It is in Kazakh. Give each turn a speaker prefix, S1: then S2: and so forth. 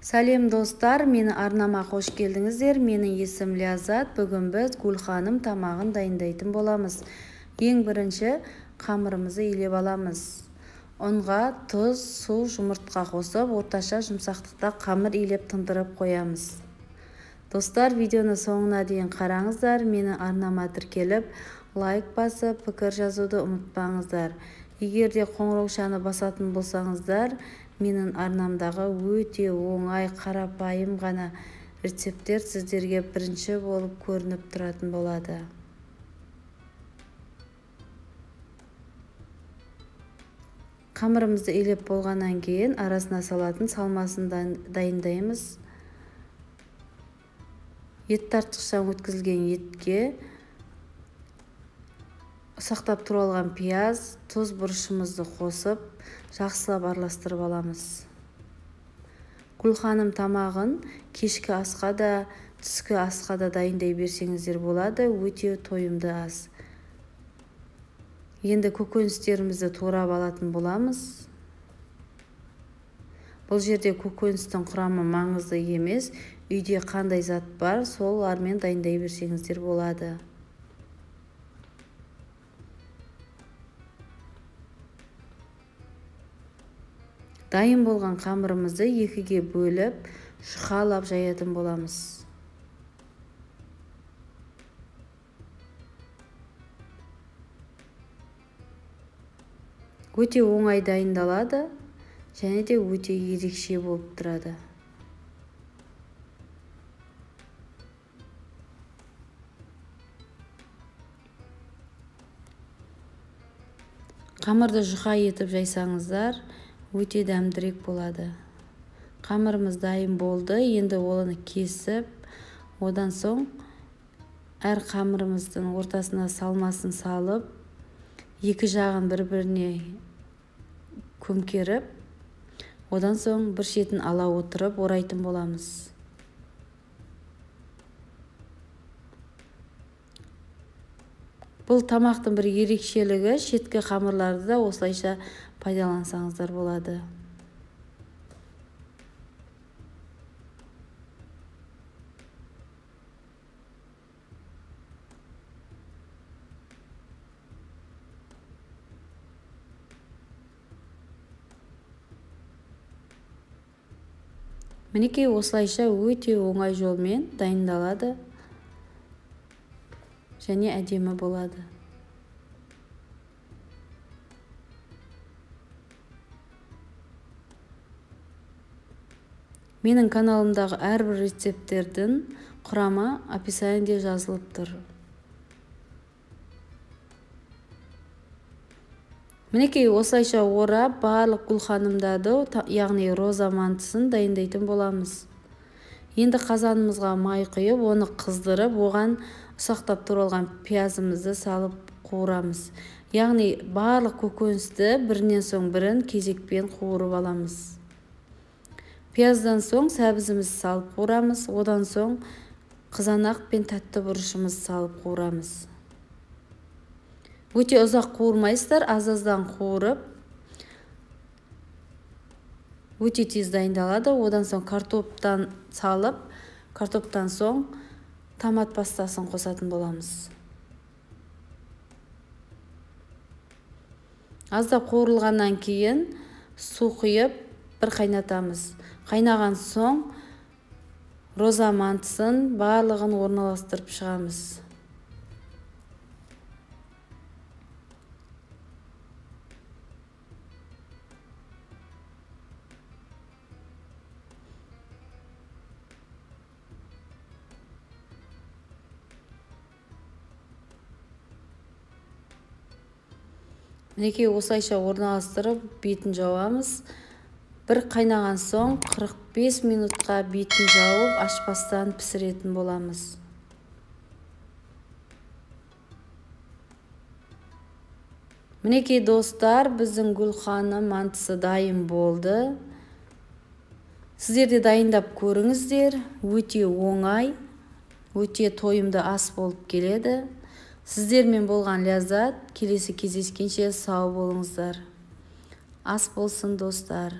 S1: Сәлем достар, мені арнама қош келдіңіздер. Менің есім Ляззат. Бүгін біз Гүлханым тамағын дайындайтын боламыз. Ең бірінші қамырымызды илеп аламыз. Ұнға тұз, су, жұмыртқа қосып, орташа жұмсақтықта қамыр илеп тындырып қоямыз. Достар, видеоны соңына дейін қараңыздар. Менің арнама тіркеліп, лайк басып, пікір жазуды ұмытпаңыздар. Егер де қоңыраушаны басатын болсаңыздар, менің арнамдағы өте оңай, қарапайым ғана рецепттер сіздерге бірінші болып көрініп тұратын болады. Қамырымызды илеп болғаннан кейін арасына салатын салмасын дайындаймыз. Ет тартқыштан өткізілген етке ұсақтап туралған пияз, тұз бұрышымызды қосып, жақсылап араластырып аламыз. Гүлханым тамағын кешкі асқа да, түскі асқа да дайындай берсеңіздер болады, өте тойымды ас. Енді көкөністерімізді турап алатын боламыз. Бұл жерде көкөністің құрамы маңызды емес, үйде қандай зат бар, солармен дайындай берсеңіздер болады. Дайын болған қамырымызды екіге бөліп, жұқалап жаятын боламыз. Өте оңай дайындалады, және де өте ерекше болып тұрады. Қамырды жұқа етіп жайсаңыздар, өте дәмдірек болады. Қамырымыз дайын болды. Енді оны кесіп, одан соң әр қамырымыздың ортасына салмасын салып, екі жағын бір-біріне көмкеріп, одан соң бір шетін ала отырып орайтын боламыз. Бұл тамақтың бір ерекшелігі, шеткі қамырларды да осылайша пайдалансаңыздар болады. Мінекей осылайша өте оңай жолмен дайындалады және әдемі болады. Менің каналымдағы әрбір рецепттердің құрамы описаниеде жазылып тұр. Мінекей осылайша орап, барлық гүлханымдарды, яғни роза мантысын дайындайтын боламыз. Енді қазанымызға май құйып, оны қыздырып, оған ұсақтап туралған пиязымызды салып қуырамыз. Яғни барлық көкөністі бірінен соң бірін кезекпен қуырып аламыз. Пияздан соң сәбізімізді салып қуырамыз, одан соң қызанақ пен тәтті бұрышымызды салып қуырамыз. Өте ұзақ қуырмайсыздар, аз-аздан қуырып, өте тез дайындалады. Одан соң картоптан салып, картоптан соң томат пастасын қосатын боламыз. Аздап қуырылғаннан кейін су құйып, бір қайнатамыз. Қайнаған соң роза мантысын барлығын орналастырып шығамыз. Мінекей осылайша орналастырып, бетін жауамыз. Бір қайнаған соң 45 минутқа бетін жауып, ашпастан пісіретін боламыз. Мінекей достар, біздің Гүлханым мантысы дайын болды. Сіздер де дайындап көріңіздер. Өте оңай, өте тойымды ас болып келеді. Сіздермен болған Ляззат. Келесі кездескенше сау болыңыздар. Ас болсын достар.